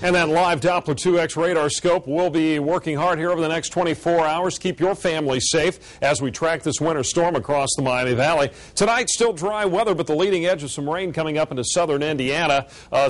And that live Doppler 2X radar scope will be working hard here over the next 24 hours. Keep your family safe as we track this winter storm across the Miami Valley. Tonight, still dry weather, but the leading edge of some rain coming up into southern Indiana.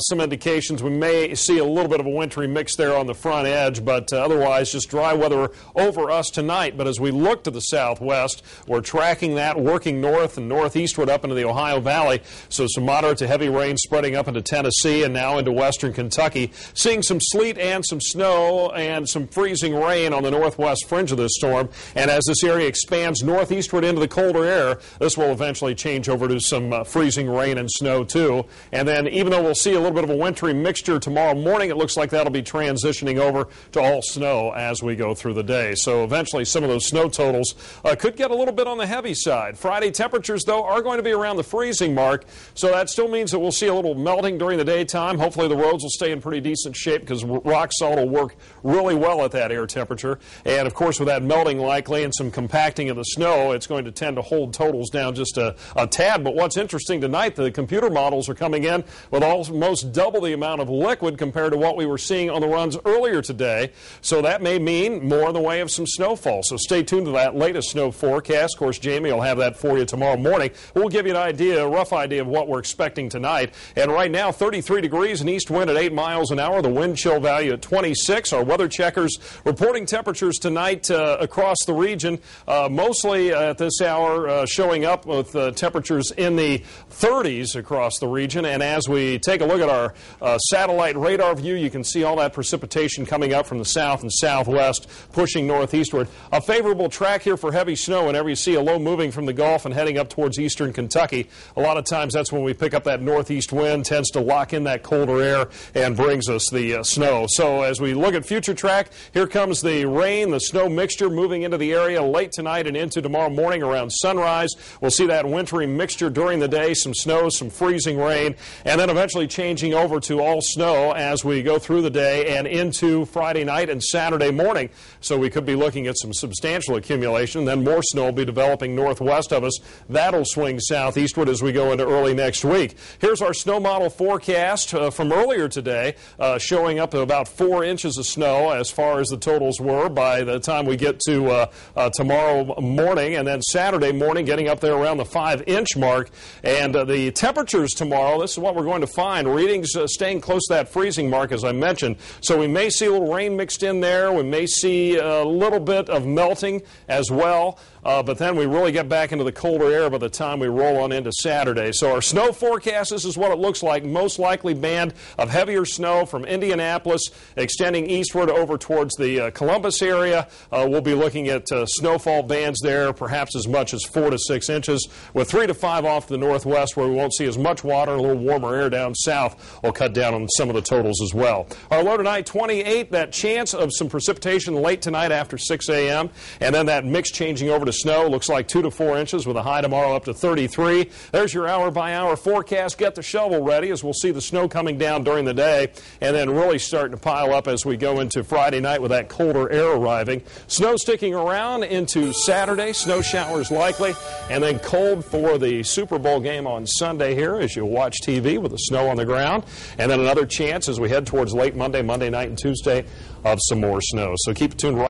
Some indications we may see a little bit of a wintry mix there on the front edge, but otherwise just dry weather over us tonight. But as we look to the southwest, we're tracking that working north and northeastward up into the Ohio Valley. So some moderate to heavy rain spreading up into Tennessee and now into western Kentucky. Seeing some sleet and some snow and some freezing rain on the northwest fringe of this storm. And as this area expands northeastward into the colder air, this will eventually change over to some freezing rain and snow too. And then even though we'll see a little bit of a wintry mixture tomorrow morning, it looks like that'll be transitioning over to all snow as we go through the day. So eventually some of those snow totals could get a little bit on the heavy side. Friday temperatures, though, are going to be around the freezing mark. So that still means that we'll see a little melting during the daytime. Hopefully the roads will stay in pretty decent shape because rock salt will work really well at that air temperature. And, of course, with that melting likely and some compacting of the snow, it's going to tend to hold totals down just a tad. But what's interesting tonight, the computer models are coming in with almost double the amount of liquid compared to what we were seeing on the runs earlier today. So that may mean more in the way of some snowfall. So stay tuned to that latest snow forecast. Of course, Jamie will have that for you tomorrow morning. We'll give you a rough idea of what we're expecting tonight. And right now, 33 degrees and east wind at 8 miles an hour. The wind chill value at 26. Our weather checkers reporting temperatures tonight across the region, mostly at this hour showing up with temperatures in the 30s across the region. And as we take a look at our satellite radar view, you can see all that precipitation coming up from the south and southwest, pushing northeastward. A favorable track here for heavy snow whenever you see a low moving from the Gulf and heading up towards eastern Kentucky. A lot of times that's when we pick up that northeast wind, tends to lock in that colder air and brings us the snow. So as we look at future track, here comes the rain, the snow mixture moving into the area late tonight and into tomorrow morning around sunrise. We'll see that wintry mixture during the day, some snow, some freezing rain, and then eventually changing over to all snow as we go through the day and into Friday night and Saturday morning. So we could be looking at some substantial accumulation. Then more snow will be developing northwest of us. That'll swing southeastward as we go into early next week. Here's our snow model forecast from earlier today, showing up to about 4 inches of snow as far as the totals were by the time we get to tomorrow morning, and then Saturday morning getting up there around the 5-inch mark. And the temperatures tomorrow, this is what we're going to find. Readings staying close to that freezing mark, as I mentioned. So we may see a little rain mixed in there. We may see a little bit of melting as well. But then we really get back into the colder air by the time we roll on into Saturday. So our snow forecast, this is what it looks like. Most likely band of heavier snow from Indianapolis extending eastward over towards the Columbus area. We'll be looking at snowfall bands there, perhaps as much as 4 to 6 inches, with 3 to 5 off to the northwest where we won't see as much water. A little warmer air down south will cut down on some of the totals as well. Our low tonight, 28. That chance of some precipitation late tonight after 6 a.m. And then that mix changing over to snow. Looks like 2 to 4 inches with a high tomorrow up to 33. There's your hour-by-hour forecast. Get the shovel ready as we'll see the snow coming down during the day and then really starting to pile up as we go into Friday night with that colder air arriving. Snow sticking around into Saturday. Snow showers likely. And then cold for the Super Bowl game on Sunday here as you watch TV with the snow on the ground. And then another chance as we head towards late Monday night and Tuesday of some more snow. So keep it tuned.